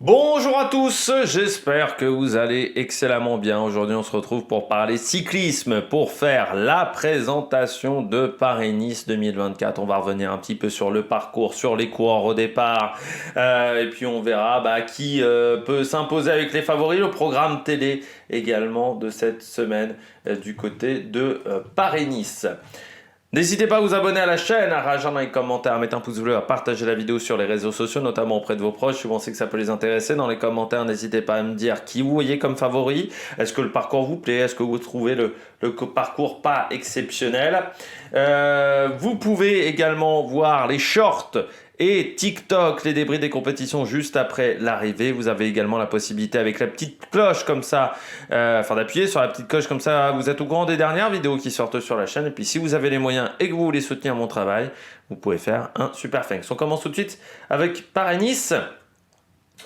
Bonjour à tous, j'espère que vous allez excellemment bien. Aujourd'hui, on se retrouve pour parler cyclisme, pour faire la présentation de Paris-Nice 2024. On va revenir un petit peu sur le parcours, sur les coureurs au départ, et puis on verra qui peut s'imposer avec les favoris. Le programme télé également de cette semaine du côté de Paris-Nice. N'hésitez pas à vous abonner à la chaîne, à réagir dans les commentaires, à mettre un pouce bleu, à partager la vidéo sur les réseaux sociaux, notamment auprès de vos proches, si vous pensez que ça peut les intéresser. Dans les commentaires, n'hésitez pas à me dire qui vous voyez comme favori. Est-ce que le parcours vous plaît? Est-ce que vous trouvez le parcours pas exceptionnel? Vous pouvez également voir les shorts et TikTok, les débris des compétitions juste après l'arrivée. Vous avez également la possibilité avec la petite cloche comme ça, d'appuyer sur la petite cloche comme ça. Vous êtes au courant des dernières vidéos qui sortent sur la chaîne. Et puis si vous avez les moyens et que vous voulez soutenir mon travail, vous pouvez faire un super thanks. On commence tout de suite avec Paris-Nice.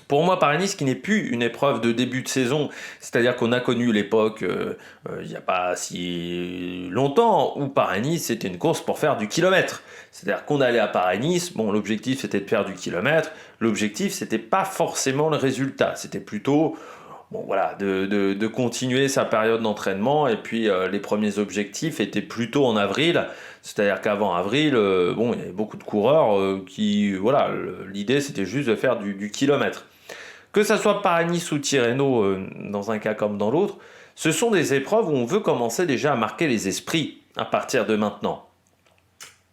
Pour moi, Paris-Nice qui n'est plus une épreuve de début de saison, c'est-à-dire qu'on a connu l'époque, il n'y a pas si longtemps, où Paris-Nice c'était une course pour faire du kilomètre. C'est-à-dire qu'on allait à Paris-Nice, bon l'objectif c'était de faire du kilomètre, l'objectif c'était pas forcément le résultat, c'était plutôt de continuer sa période d'entraînement et puis les premiers objectifs étaient plutôt en avril, c'est-à-dire qu'avant avril, il y avait beaucoup de coureurs l'idée c'était juste de faire du kilomètre. Que ça soit Paris-Nice ou Tirreno, dans un cas comme dans l'autre, ce sont des épreuves où on veut commencer déjà à marquer les esprits à partir de maintenant.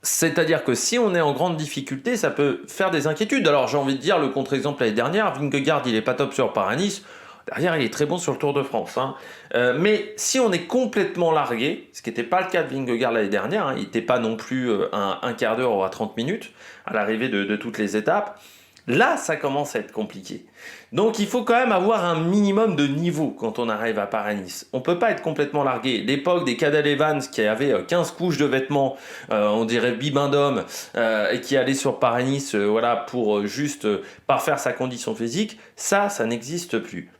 C'est-à-dire que si on est en grande difficulté, ça peut faire des inquiétudes. Alors j'ai envie de dire, le contre-exemple l'année dernière, Vingegaard il est pas top sur Paris-Nice, derrière il est très bon sur le Tour de France. Mais si on est complètement largué, ce qui n'était pas le cas de Vingegaard l'année dernière, il n'était pas non plus un quart d'heure ou à 30 minutes à l'arrivée de toutes les étapes, là ça commence à être compliqué. Donc il faut quand même avoir un minimum de niveau quand on arrive à Paris-Nice. On ne peut pas être complètement largué. L'époque des Cadel Evans qui avaient 15 couches de vêtements, on dirait bibendum, et qui allait sur Paris-Nice pour juste parfaire sa condition physique, ça n'existe plus.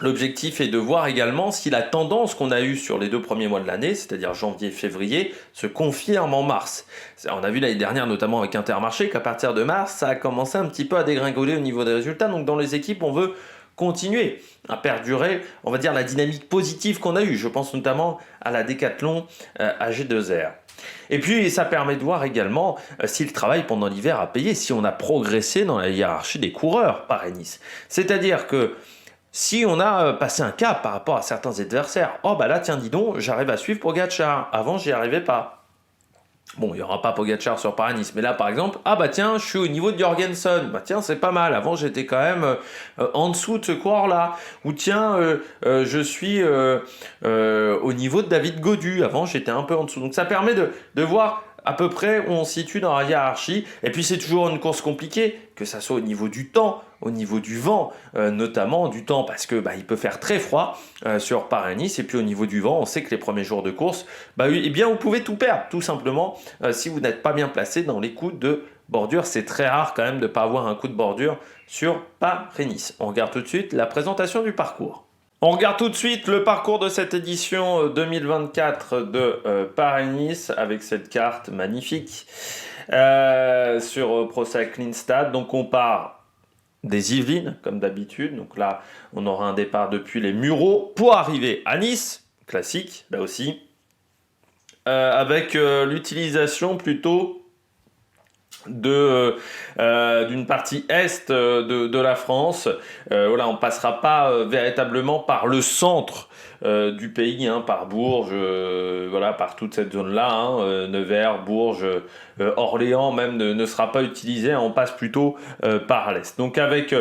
L'objectif est de voir également si la tendance qu'on a eue sur les 2 premiers mois de l'année, c'est-à-dire janvier, février, se confirme en mars. On a vu l'année dernière, notamment avec Intermarché, qu'à partir de mars, ça a commencé un petit peu à dégringoler au niveau des résultats. Donc dans les équipes, on veut continuer à perdurer, on va dire, la dynamique positive qu'on a eue. Je pense notamment à la Décathlon AG2R. Et puis ça permet de voir également si le travail pendant l'hiver a payé, si on a progressé dans la hiérarchie des coureurs Paris-Nice. C'est-à-dire que si on a passé un cap par rapport à certains adversaires, là tiens dis donc, j'arrive à suivre Pogacar, avant j'y arrivais pas. Bon, il n'y aura pas Pogacar sur Paris-Nice, mais là par exemple, je suis au niveau de Jorgensen, tiens c'est pas mal, avant j'étais quand même en dessous de ce coureur-là. Ou tiens, je suis au niveau de David Gaudu, avant j'étais un peu en dessous. Donc ça permet de voir à peu près où on se situe dans la hiérarchie. Et puis c'est toujours une course compliquée, que ça soit au niveau du temps, au niveau du vent, notamment du temps parce que il peut faire très froid sur Paris-Nice. Et puis au niveau du vent, on sait que les premiers jours de course, vous pouvez tout perdre, tout simplement, si vous n'êtes pas bien placé dans les coups de bordure. C'est très rare quand même de ne pas avoir un coup de bordure sur Paris-Nice. On regarde tout de suite la présentation du parcours. On regarde tout de suite le parcours de cette édition 2024 de Paris-Nice avec cette carte magnifique sur Pro Cycling Stats. Donc on part des Yvelines comme d'habitude. Donc là on aura un départ depuis les Mureaux pour arriver à Nice, classique là aussi, avec l'utilisation plutôt d'une partie est de la France. On passera pas véritablement par le centre du pays, par Bourges, par toute cette zone-là, Nevers, Bourges, Orléans même ne sera pas utilisé, on passe plutôt par l'est. Donc avec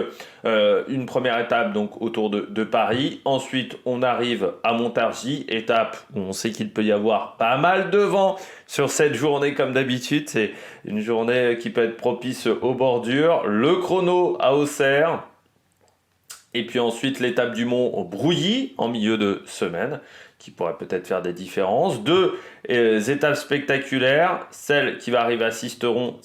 une première étape donc autour de Paris, ensuite on arrive à Montargis, étape où on sait qu'il peut y avoir pas mal de vent sur cette journée comme d'habitude, c'est une journée qui peut être propice aux bordures, le chrono à Auxerre, et puis ensuite l'étape du Mont au Brouilly en milieu de semaine, qui pourrait peut-être faire des différences. 2 étapes spectaculaires, celle qui va arriver à Sisteron,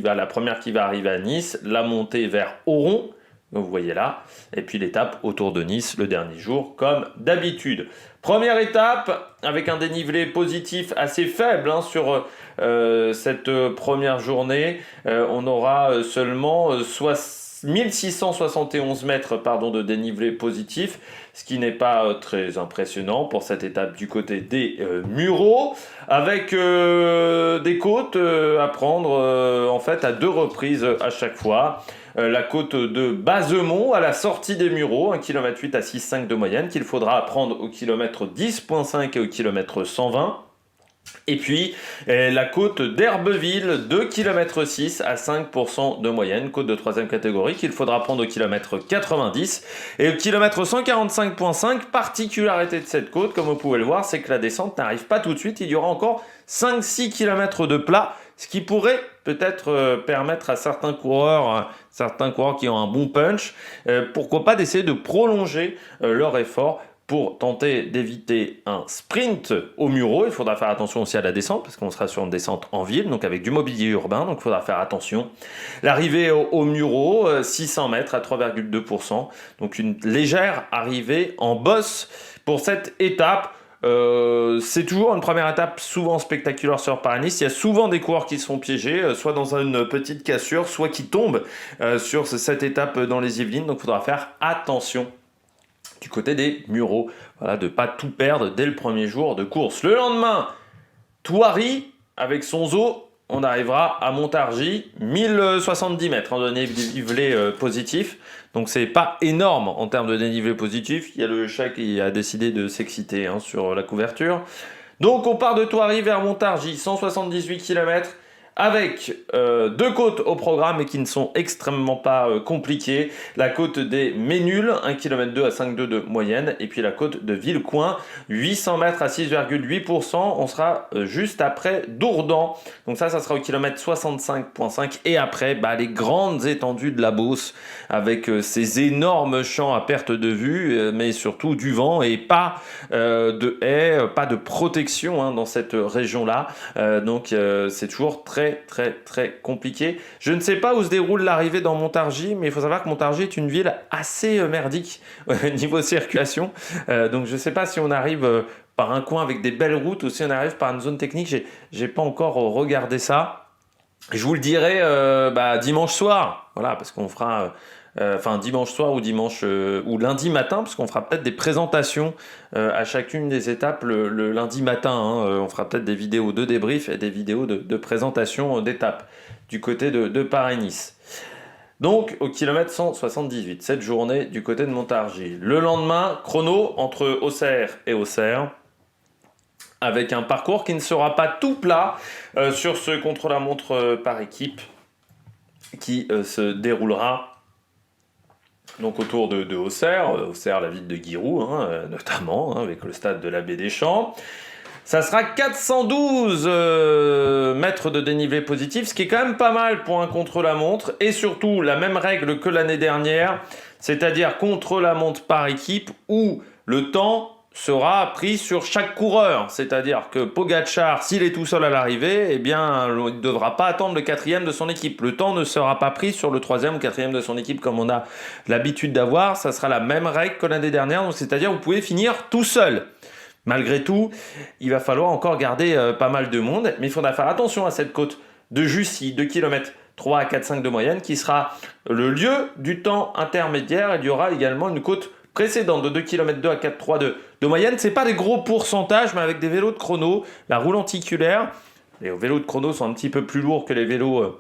la première qui va arriver à Nice, la montée vers Oron, vous voyez là, et puis l'étape autour de Nice le dernier jour, comme d'habitude. Première étape, avec un dénivelé positif assez faible sur cette première journée, on aura seulement 1671 mètres de dénivelé positif, ce qui n'est pas très impressionnant pour cette étape du côté des Mureaux, avec des côtes à prendre en fait à 2 reprises à chaque fois. La côte de Basemont à la sortie des Mureaux, 1,8 km à 6,5 de moyenne, qu'il faudra prendre au kilomètre 10,5 et au kilomètre 120. Et puis la côte d'Herbeville, 2,6 km à 5% de moyenne, côte de 3e catégorie, qu'il faudra prendre au kilomètre 90. Et au kilomètre 145,5, particularité de cette côte, comme vous pouvez le voir, c'est que la descente n'arrive pas tout de suite, il y aura encore 5-6 km de plat, ce qui pourrait peut-être permettre à certains coureurs qui ont un bon punch, pourquoi pas d'essayer de prolonger leur effort pour tenter d'éviter un sprint au Mureaux. Il faudra faire attention aussi à la descente, parce qu'on sera sur une descente en ville, donc avec du mobilier urbain, donc il faudra faire attention. L'arrivée au Mureaux, 600 mètres à 3,2%, donc une légère arrivée en bosse pour cette étape. C'est toujours une première étape souvent spectaculaire sur Paris-Nice. Il y a souvent des coureurs qui se font piéger, soit dans une petite cassure, soit qui tombent sur cette étape dans les Yvelines. Donc il faudra faire attention du côté des Mureaux, voilà, de ne pas tout perdre dès le premier jour de course. Le lendemain, Thoiry, avec son zoo, on arrivera à Montargis, 1070 mètres de dénivelé positif. Donc c'est pas énorme en termes de dénivelé positif. Il y a le chat qui a décidé de s'exciter sur la couverture. Donc on part de Thoiry vers Montargis, 178 km. Avec 2 côtes au programme et qui ne sont extrêmement pas compliquées. La côte des Ménules, 1,2 km à 5,2 de moyenne. Et puis la côte de Villecoin, 800 mètres à 6,8%. On sera juste après Dourdan. Donc ça sera au kilomètre 65,5. Et après, les grandes étendues de la Beauce avec ces énormes champs à perte de vue, mais surtout du vent et pas de haies, pas de protection dans cette région-là. Donc c'est toujours très compliqué. Je ne sais pas où se déroule l'arrivée dans Montargis, mais il faut savoir que Montargis est une ville assez merdique niveau circulation. Donc je ne sais pas si on arrive par un coin avec des belles routes ou si on arrive par une zone technique. J'ai pas encore regardé ça. Je vous le dirai dimanche soir, voilà, parce qu'on fera dimanche soir ou ou lundi matin, parce qu'on fera peut-être des présentations à chacune des étapes le lundi matin. On fera peut-être des vidéos de débrief et des vidéos de présentation d'étapes du côté de Paris-Nice. Donc au kilomètre 178, cette journée du côté de Montargis. Le lendemain, chrono entre Auxerre et Auxerre, avec un parcours qui ne sera pas tout plat sur ce contre-la-montre par équipe qui se déroulera donc autour de Auxerre, la ville de Guiroux notamment, avec le stade de l'Abbé des Champs. Ça sera 412 mètres de dénivelé positif, ce qui est quand même pas mal pour un contre-la-montre, et surtout la même règle que l'année dernière, c'est-à-dire contre-la-montre par équipe, où le temps sera pris sur chaque coureur, c'est-à-dire que Pogačar, s'il est tout seul à l'arrivée, il ne devra pas attendre le 4e de son équipe. Le temps ne sera pas pris sur le 3e ou 4e de son équipe comme on a l'habitude d'avoir. Ça sera la même règle que l'année dernière, donc c'est-à-dire que vous pouvez finir tout seul. Malgré tout, il va falloir encore garder pas mal de monde, mais il faudra faire attention à cette côte de Jussy, 2 km 3 à 4,5 de moyenne, qui sera le lieu du temps intermédiaire. Il y aura également une côte précédente de 2 km 2 à 4,3 de moyenne. C'est pas des gros pourcentages, mais avec des vélos de chrono, la roue lenticulaire, les vélos de chrono sont un petit peu plus lourds que les vélos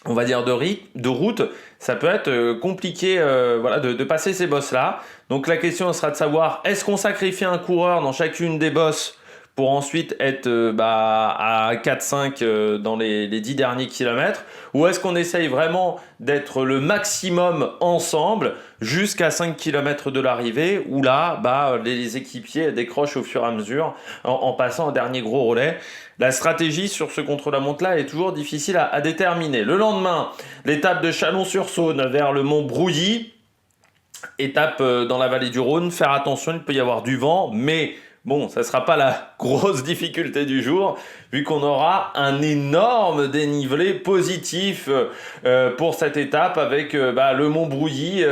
on va dire de route, ça peut être compliqué de passer ces bosses-là. Donc la question sera de savoir, est-ce qu'on sacrifie un coureur dans chacune des bosses pour ensuite être à 4-5 dans les 10 derniers kilomètres, ou est-ce qu'on essaye vraiment d'être le maximum ensemble jusqu'à 5 km de l'arrivée, où là, les équipiers décrochent au fur et à mesure en passant un dernier gros relais. La stratégie sur ce contre-la-montre-là est toujours difficile à déterminer. Le lendemain, l'étape de Chalon-sur-Saône vers le mont Brouilly, étape dans la vallée du Rhône. Faire attention, il peut y avoir du vent, mais bon, ça ne sera pas la grosse difficulté du jour, vu qu'on aura un énorme dénivelé positif pour cette étape, avec le mont Brouilly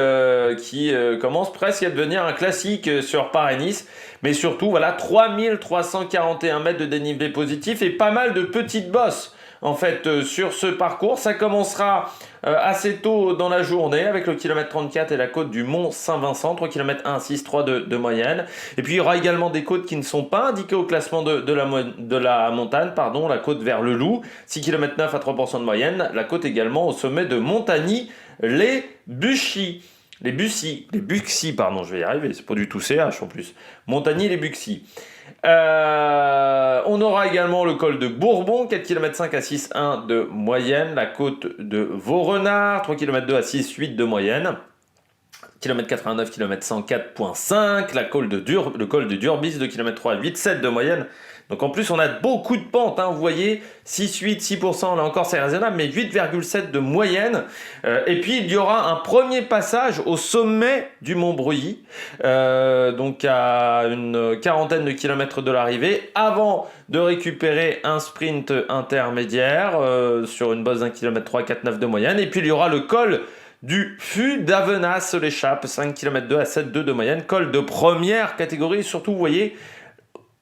qui commence presque à devenir un classique sur Paris-Nice. Mais surtout, 3341 mètres de dénivelé positif et pas mal de petites bosses en fait sur ce parcours. Ça commencera assez tôt dans la journée avec le kilomètre 34 et la côte du Mont Saint-Vincent, 3 km 1,6,3 de moyenne. Et puis il y aura également des côtes qui ne sont pas indiquées au classement de la montagne, la côte vers le Loup, 6 km 9 à 3% de moyenne, la côte également au sommet de Montagny, les Bussy, je vais y arriver, c'est pas du tout CH en plus, Montagny les Buxy. On aura également le col de Bourbon, 4 km 5 à 6,1 de moyenne, la côte de Vaurenard, 3 km 2 à 6,8 de moyenne, km 89, km 104,5, le col de Durbis, 2 km 3 à 8,7 de moyenne. Donc en plus on a beaucoup de pentes, vous voyez, 6,8, 6%, là encore c'est raisonnable, mais 8,7 de moyenne. Et puis il y aura un premier passage au sommet du Mont Breuilly, donc à une quarantaine de kilomètres de l'arrivée, avant de récupérer un sprint intermédiaire sur une bosse d'1 km 3, 4,9 de moyenne. Et puis il y aura le col du Fût d'Avenas l'échappe, 5 km 2 à 7,2 de moyenne, col de première catégorie, surtout vous voyez,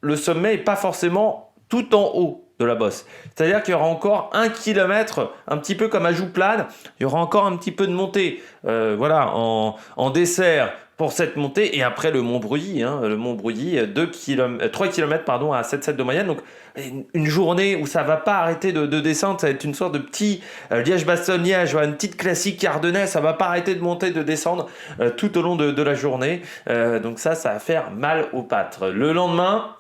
le sommet n'est pas forcément tout en haut de la bosse. C'est-à-dire qu'il y aura encore 1 kilomètre, un petit peu comme à Jouplane, il y aura encore un petit peu de montée en dessert pour cette montée. Et après le Mont Breuilly, 3 km à 7,7 de moyenne. Donc une journée où ça ne va pas arrêter de descendre, ça va être une sorte de petit Liège-Bastogne-Liège, une petite classique Ardennais, ça ne va pas arrêter de monter, de descendre tout au long de la journée. Donc ça va faire mal aux pattes. Le lendemain,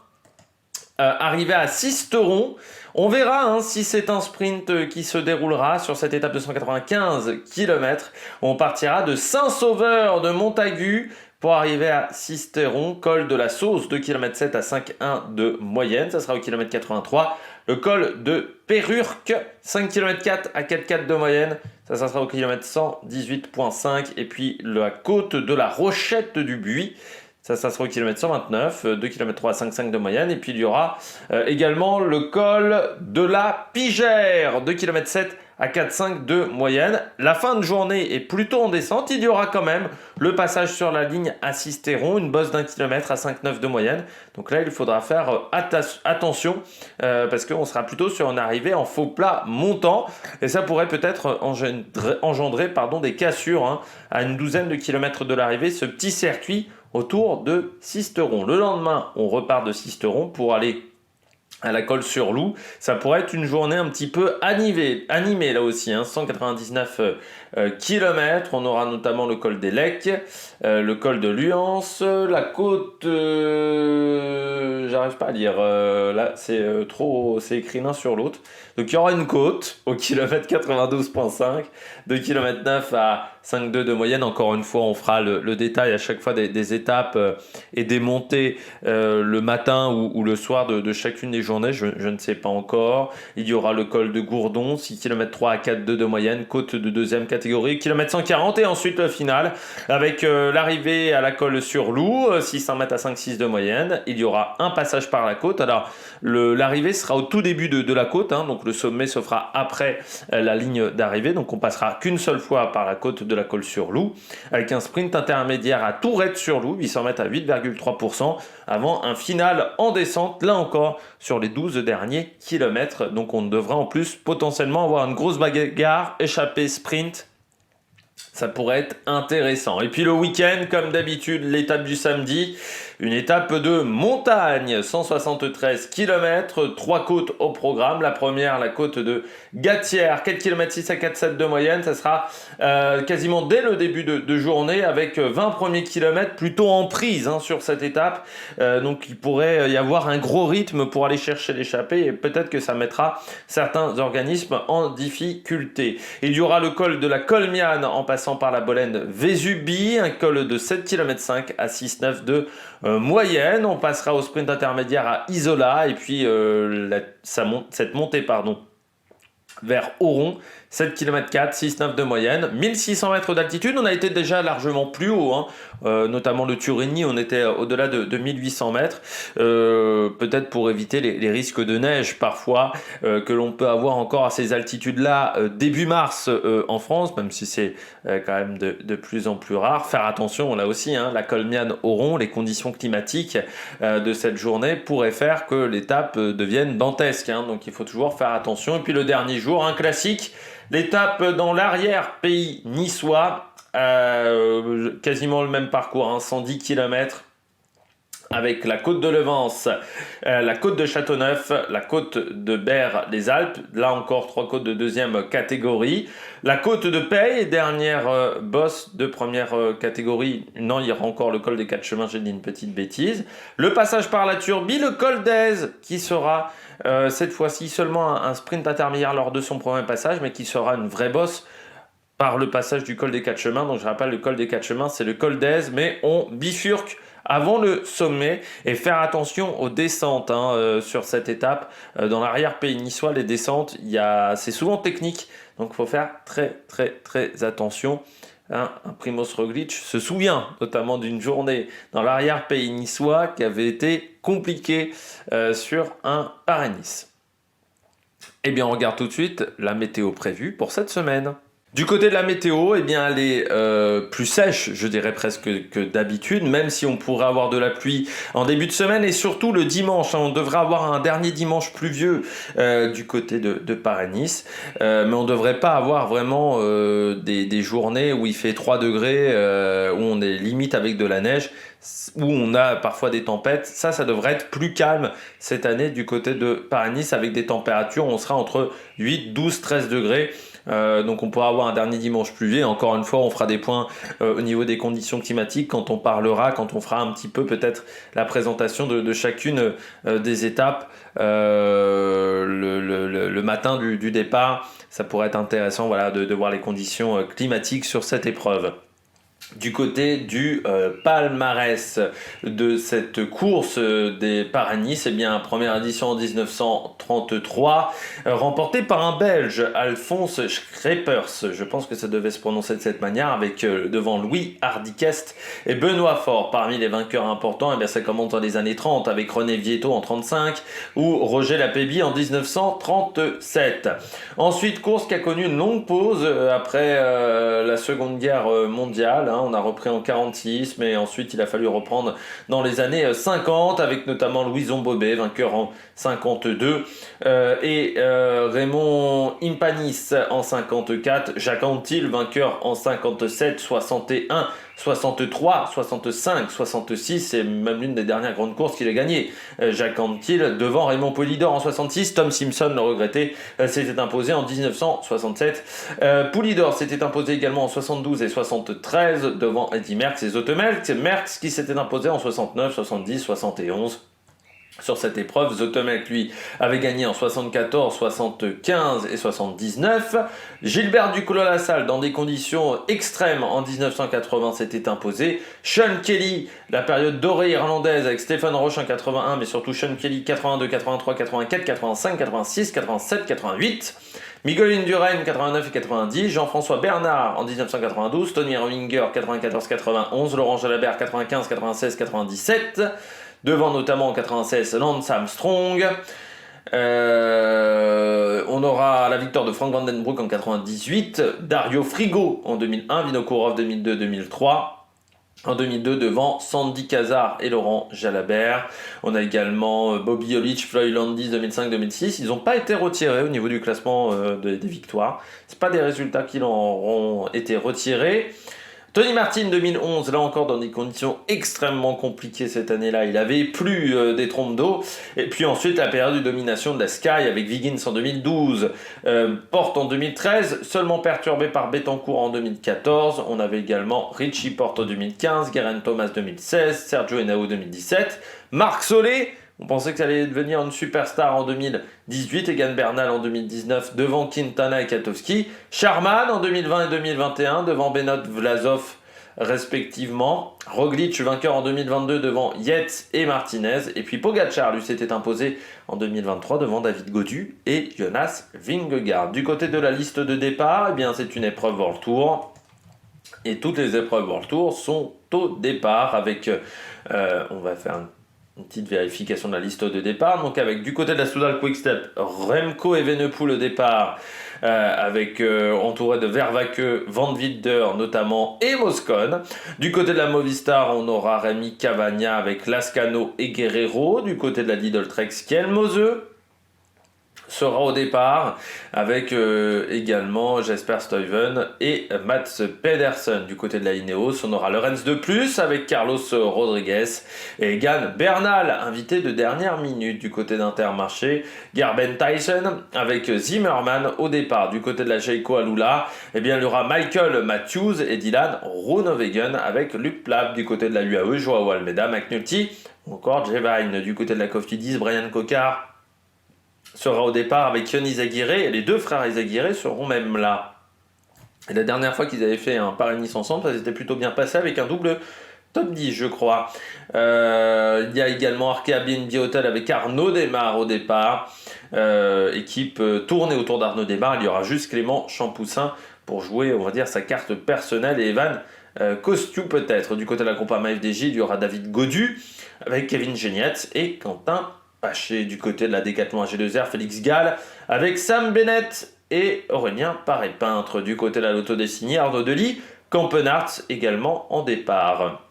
arrivé à Sisteron, on verra si c'est un sprint qui se déroulera sur cette étape de 195 km. On partira de Saint-Sauveur de Montagu pour arriver à Sisteron, col de la Sauce, 2 km 7 à 5,1 de moyenne, ça sera au km 83. Le col de Pérurque, 5 km 4 à 4,4 de moyenne, ça sera au km 118,5. Et puis la côte de la Rochette du Buis, ça sera au km 129, 2 km 3 à 5,5 de moyenne. Et puis il y aura également le col de la Pigère, 2 km 7 à 4,5 de moyenne. La fin de journée est plutôt en descente. Il y aura quand même le passage sur la ligne à Sisteron, une bosse d'1 km à 5,9 de moyenne. Donc là, il faudra faire attention parce qu'on sera plutôt sur une arrivée en faux plat montant. Et ça pourrait peut-être engendrer des cassures à une douzaine de kilomètres de l'arrivée, ce petit circuit autour de Sisteron. Le lendemain, on repart de Sisteron pour aller à la Colle-sur-Loup. Ça pourrait être une journée un petit peu animée là aussi, 199 km. On aura notamment le col des Lecs, le col de Luance, la côte, j'arrive pas à lire, là c'est écrit l'un sur l'autre. Donc il y aura une côte au kilomètre 92,5, 2 km 9 à 5,2 de moyenne. Encore une fois, on fera le détail à chaque fois des étapes et des montées le matin ou le soir de chacune des journées, je ne sais pas encore. Il y aura le col de Gourdon, 6 km 3 à 4,2 de moyenne, côte de deuxième catégorie, km 140 et ensuite le final avec l'arrivée à la Colle-sur-Loup, 600 mètres à 5,6 de moyenne. Il y aura un passage par la côte. Alors l'arrivée sera au tout début de la côte, donc le sommet se fera après la ligne d'arrivée, donc on passera qu'une seule fois par la côte de la Colle-sur-Loup avec un sprint intermédiaire à Tourette-sur-Loup, 800 mètres à 8,3% avant un final en descente, là encore sur les 12 derniers kilomètres. Donc on devra en plus potentiellement avoir une grosse bagarre, échappée sprint. Ça pourrait être intéressant. Et puis le week-end, comme d'habitude, l'étape du samedi, une étape de montagne, 173 km, 3 côtes au programme. La première, la côte de Gatière, 4 km 6 à 4,7 de moyenne. Ça sera quasiment dès le début de journée avec 20 premiers kilomètres plutôt en prise sur cette étape. Donc il pourrait y avoir un gros rythme pour aller chercher l'échappée et peut-être que ça mettra certains organismes en difficulté. Il y aura le col de la Colmiane en passant par la Bolène Vésubie, un col de 7 km 5 à 6,9 de moyenne. On passera au sprint intermédiaire à Isola et puis cette montée vers Oron, 7 km 4, 6,9 de moyenne, 1600 mètres d'altitude, on a été déjà largement plus haut, hein. Notamment le Turini, on était au-delà de 1800 mètres, peut-être pour éviter les risques de neige parfois que l'on peut avoir encore à ces altitudes-là début mars en France, même si c'est quand même de plus en plus rare. Faire attention, là aussi, hein, la Colmiane Oron, les conditions climatiques de cette journée pourraient faire que l'étape devienne dantesque, hein, donc il faut toujours faire attention. Et puis le dernier jour, un classique, l'étape dans l'arrière-pays niçois, quasiment le même parcours, hein, 110 km avec la côte de Levance, la côte de Châteauneuf, la côte de Berre-les-Alpes, là encore 3 côtes de deuxième catégorie, la côte de Peille, dernière bosse de première catégorie, non il y aura encore le col des 4 chemins, j'ai dit une petite bêtise, le passage par la Turbie, le col d'Aise qui sera cette fois-ci seulement un sprint intermédiaire lors de son premier passage, mais qui sera une vraie bosse par le passage du col des 4 chemins. Donc je rappelle, le col des 4 chemins, c'est le col d'Aise, mais on bifurque avant le sommet et faire attention aux descentes, hein, sur cette étape. Dans l'arrière-pays niçois, les descentes, c'est souvent technique, donc il faut faire très très très attention. Hein, Primož Roglič se souvient notamment d'une journée dans l'arrière-pays niçois qui avait été compliquée sur un Paris-Nice. Eh bien, on regarde tout de suite la météo prévue pour cette semaine. Du côté de la météo, eh bien, elle est plus sèche, je dirais presque que d'habitude, même si on pourrait avoir de la pluie en début de semaine et surtout le dimanche. Hein, on devrait avoir un dernier dimanche pluvieux du côté de Paris-Nice, mais on ne devrait pas avoir vraiment des journées où il fait 3 degrés, où on est limite avec de la neige, où on a parfois des tempêtes. Ça devrait être plus calme cette année du côté de Paris-Nice avec des températures, on sera entre 8, 12, 13 degrés. Donc on pourra avoir un dernier dimanche pluvieux. Encore une fois, on fera des points au niveau des conditions climatiques quand on fera un petit peu peut-être la présentation de chacune des étapes le matin du départ. Ça pourrait être intéressant, voilà, de voir les conditions climatiques sur cette épreuve. Du côté du palmarès de cette course des Paris-Nice, eh bien, première édition en 1933, remportée par un Belge, Alphonse Schreppers. Je pense que ça devait se prononcer de cette manière, avec devant Louis Hardikest et Benoît Faure. Parmi les vainqueurs importants, eh bien, ça commence dans les années 30 avec René Vietto en 35 ou Roger Lapébie en 1937. Ensuite, course qui a connu une longue pause après la Seconde Guerre mondiale. Hein. On a repris en 46, mais ensuite il a fallu reprendre dans les années 50 avec notamment Louison Bobet, vainqueur en 52, et Raymond Impanis en 54, Jacques Anquetil, vainqueur en 57, 61, 63, 65, 66, et même l'une des dernières grandes courses qu'il a gagnées. Jacques Anquetil devant Raymond Poulidor en 66, Tom Simpson, le regretté, s'était imposé en 1967. Poulidor s'était imposé également en 72 et 73 devant Eddy Merckx et Zotemelk. Merckx qui s'était imposé en 69, 70, 71. Sur cette épreuve, Zotemelk, lui, avait gagné en 74, 75 et 79. Gilbert Duclos-Lassalle, dans des conditions extrêmes, en 1980, s'était imposé. Sean Kelly, la période dorée irlandaise avec Stephen Roche en 81, mais surtout Sean Kelly, 82, 83, 84, 85, 86, 87, 88. Miguel Indurain, 89 et 90, Jean-François Bernard en 1992, Tony Rominger, 94-91, Laurent Jalabert, 95, 96, 97, devant notamment en 96 Lance Armstrong. On aura la victoire de Frank Vandenbroek en 98, Dario Frigo en 2001, Vinokourov 2002-2003. En 2002, devant Sandy Cazard et Laurent Jalabert. On a également Bobby Olic, Floyd Landis 2005-2006. Ils n'ont pas été retirés au niveau du classement des victoires. Ce pas des résultats qui leur auront été retirés. Tony Martin 2011, là encore dans des conditions extrêmement compliquées cette année-là, il avait plu des trompes d'eau. Et puis ensuite la période de domination de la Sky avec Wiggins en 2012, Porte en 2013, seulement perturbé par Bettencourt en 2014. On avait également Richie Porte en 2015, Geraint Thomas 2016, Sergio Henao 2017, Marc Solé. On pensait que ça allait devenir une superstar en 2018, Egan Bernal en 2019 devant Quintana et Katowski, Charman en 2020 et 2021 devant Benot Vlasov respectivement. Roglic vainqueur en 2022 devant Yates et Martinez. Et puis Pogacar lui s'était imposé en 2023 devant David Gaudu et Jonas Vingegaard. Du côté de la liste de départ, eh bien c'est une épreuve World Tour. Et toutes les épreuves World Tour sont au départ avec... on va faire une petite vérification de la liste de départ. Donc avec du côté de la Soudal Quick-Step, Remco Evenepoel au départ, avec entouré de Vervaeke, Van Wilder notamment et Moscon. Du côté de la Movistar, on aura Rémi Cavagna avec Lascano et Guerrero. Du côté de la Lidl Trek, Skelmose sera au départ avec également Jesper Stuyven et Mats Pedersen. Du côté de la Ineos, on aura Lorenz de Plus avec Carlos Rodriguez et Egan Bernal, invité de dernière minute. Du côté d'Intermarché, Gerben Tyson avec Zimmermann au départ. Du côté de la Jayco Alula, eh bien, il y aura Michael Matthews et Dylan Groenewegen avec Luc Plap. Du côté de la UAE, Joao Almeida, McNulty ou encore Jevine. Du côté de la Cofidis, Brian Cocard sera au départ avec Yon Izagirre, et les deux frères Izagirre seront même là. Et la dernière fois qu'ils avaient fait un Paris-Nice ensemble, ça s'était plutôt bien passé avec un double top 10, je crois. Il y a également Arkea BNB Hotel avec Arnaud Desmar au départ. Équipe tournée autour d'Arnaud Desmar. Il y aura juste Clément Champoussin pour jouer, on va dire, sa carte personnelle, et Evan Costu peut-être. Du côté de la Groupama FDJ, il y aura David Gaudu avec Kevin Genietz et Quentin Paché. Du côté de la Décathlon AG2R, Félix Gall avec Sam Bennett et Aurélien Paré-Peintre. Du côté de la Lotto Dessigny, Arnaud Delis, Campenart également en départ.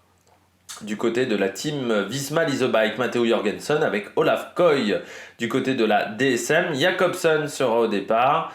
Du côté de la team Visma Isobike, Matteo Jorgensen avec Olaf Koy. Du côté de la DSM, Jacobsen sera au départ.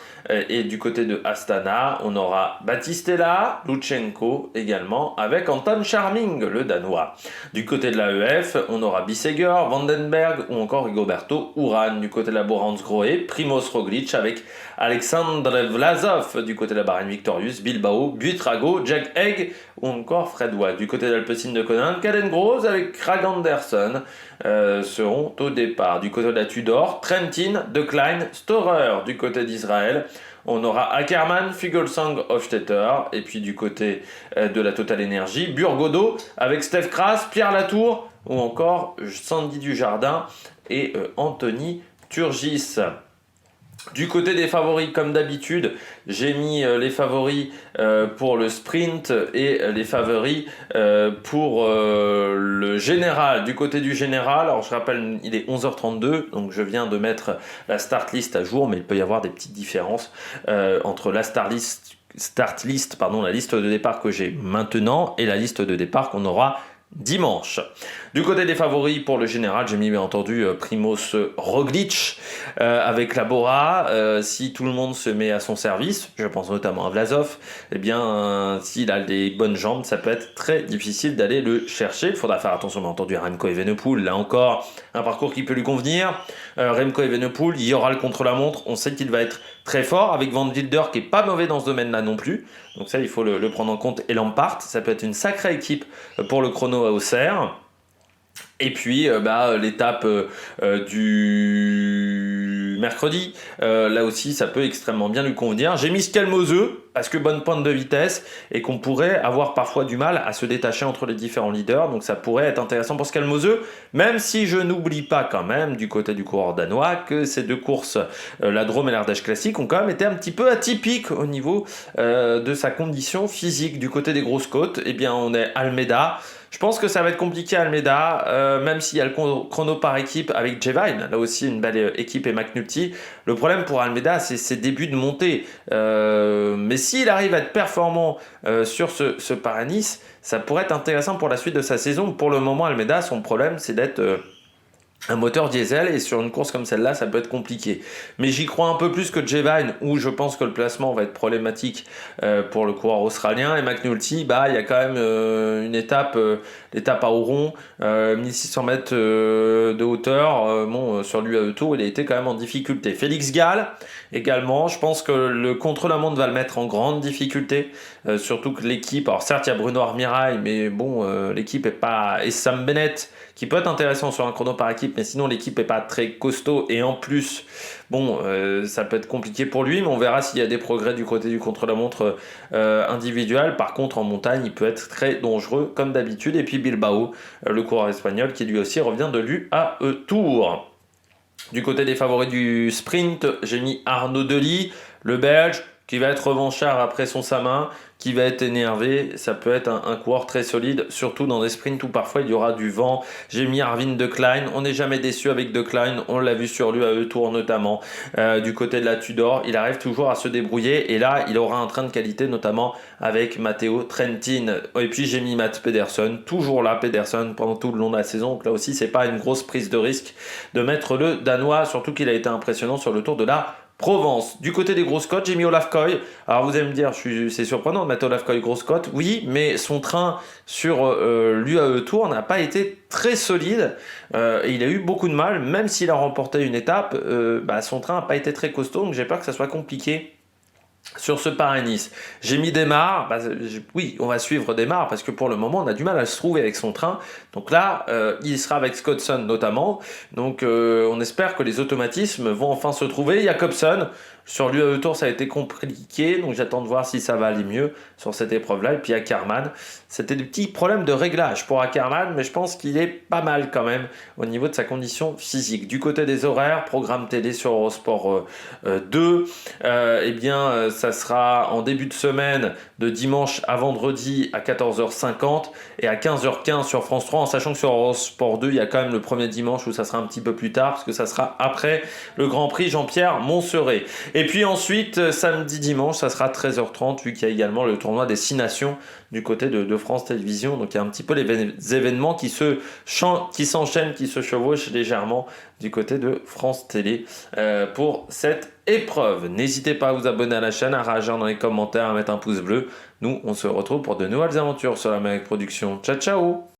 Et du côté de Astana, on aura Battistella, Lutsenko également, avec Anton Charming, le Danois. Du côté de l'AEF, on aura Bissegger, Vandenberg ou encore Rigoberto Urán. Du côté de la Borans Grohe, Primoz Roglic avec Alexandre Vlasov. Du côté de la Bahrain Victorious, Bilbao, Buitrago, Jack Egg ou encore Fred Watt. Du côté de l'Alpecin de Conan, Caden Gross avec Krag Anderson seront au départ. Du côté de la Tudor, Trentin, De Klein, Storer. Du côté d'Israël, on aura Ackermann, Fugelsang, Hofstetter. Et puis du côté de la Total Energy, Burgodo avec Steph Kras, Pierre Latour ou encore Sandy Dujardin et Anthony Turgis. Du côté des favoris, comme d'habitude, j'ai mis les favoris pour le sprint et les favoris pour le général. Du côté du général, alors je rappelle, il est 11h32, donc je viens de mettre la start list à jour, mais il peut y avoir des petites différences entre la la liste de départ que j'ai maintenant et la liste de départ qu'on aura dimanche. Du côté des favoris pour le général, j'ai mis bien entendu Primoz Roglic avec la Bora. Si tout le monde se met à son service, je pense notamment à Vlasov, eh bien s'il a des bonnes jambes, ça peut être très difficile d'aller le chercher. Il faudra faire attention bien entendu à Remco Evenepoel, là encore un parcours qui peut lui convenir. Remco Evenepoel, il y aura le contre-la-montre, on sait qu'il va être très fort, avec Van Wilder qui est pas mauvais dans ce domaine-là non plus, donc ça il faut le prendre en compte. Et Lampart, ça peut être une sacrée équipe pour le chrono à Auxerre. Et puis l'étape du mercredi, là aussi ça peut extrêmement bien lui convenir. J'ai mis Skelmose parce que bonne pointe de vitesse et qu'on pourrait avoir parfois du mal à se détacher entre les différents leaders, donc ça pourrait être intéressant pour Skelmose, même si je n'oublie pas quand même du côté du coureur danois que ces deux courses, la Drôme et l'Ardèche Classique, ont quand même été un petit peu atypiques au niveau de sa condition physique. Du côté des grosses côtes, eh bien on est Almeida. Je pense que ça va être compliqué à Almeida, même s'il y a le chrono par équipe avec Jevine, là aussi une belle équipe, et McNulty. Le problème pour Almeida, c'est ses débuts de montée. Mais s'il arrive à être performant sur ce Paris-Nice, ça pourrait être intéressant pour la suite de sa saison. Pour le moment, Almeida, son problème, c'est d'être un moteur diesel, et sur une course comme celle-là, ça peut être compliqué. Mais j'y crois un peu plus que Jevine, où je pense que le placement va être problématique pour le coureur australien. Et McNulty, il y a quand même une étape, l'étape à Oron, 1600 mètres de hauteur. Sur l'UAE Tour, il a été quand même en difficulté. Félix Gall, également, je pense que le contre-la-montre va le mettre en grande difficulté surtout que l'équipe, alors certes il y a Bruno Armirail, mais bon, l'équipe est pas... Et Sam Bennett, qui peut être intéressant sur un chrono par équipe, mais sinon l'équipe est pas très costaud, et en plus, bon, ça peut être compliqué pour lui, mais on verra s'il y a des progrès du côté du contre-la-montre individuel. Par contre, en montagne, il peut être très dangereux, comme d'habitude. Et puis Bilbao, le coureur espagnol, qui lui aussi revient de l'UAE Tour. Du côté des favoris du sprint, j'ai mis Arnaud Delis, le Belge, qui va être revanchard après son Samin, qui va être énervé. Ça peut être un coureur très solide, surtout dans des sprints où parfois il y aura du vent. J'ai mis Arvin De Klein. On n'est jamais déçu avec De Klein. On l'a vu sur l'UAE Tour notamment. Du côté de la Tudor, il arrive toujours à se débrouiller. Et là, il aura un train de qualité, notamment avec Matteo Trentin. Et puis j'ai mis Matt Pedersen. Toujours là, Pedersen, pendant tout le long de la saison. Donc là aussi, c'est pas une grosse prise de risque de mettre le Danois, surtout qu'il a été impressionnant sur le Tour de la Provence. Du côté des grosses cotes, j'ai mis Olaf Koy. Alors vous allez me dire, c'est surprenant de mettre Olaf Koy grosse cote. Oui, mais son train sur l'UAE Tour n'a pas été très solide. Et il a eu beaucoup de mal, même s'il a remporté une étape. Son train n'a pas été très costaud, donc j'ai peur que ça soit compliqué. Sur ce Paris-Nice, j'ai mis Desmar. Oui, on va suivre Desmar parce que pour le moment, on a du mal à se trouver avec son train. Donc là, il sera avec Scottson notamment. Donc on espère que les automatismes vont enfin se trouver. Jacobson, sur l'UAE Tour, ça a été compliqué. Donc j'attends de voir si ça va aller mieux sur cette épreuve-là. Et puis Ackermann, c'était des petits problèmes de réglage pour Ackermann, mais je pense qu'il est pas mal quand même au niveau de sa condition physique. Du côté des horaires, programme télé sur Eurosport 2, ça sera en début de semaine de dimanche à vendredi à 14h50 et à 15h15 sur France 3, en sachant que sur Eurosport 2, il y a quand même le premier dimanche où ça sera un petit peu plus tard, parce que ça sera après le Grand Prix Jean-Pierre Montserrat. Et puis ensuite, samedi, dimanche, ça sera 13h30, vu qu'il y a également le tournoi des 6 nations du côté de France Télévisions. Donc il y a un petit peu les événements qui s'enchaînent, qui se chevauchent légèrement du côté de France Télé pour cette épreuve. N'hésitez pas à vous abonner à la chaîne, à réagir dans les commentaires, à mettre un pouce bleu. Nous, on se retrouve pour de nouvelles aventures sur la Mec Production. Ciao, ciao!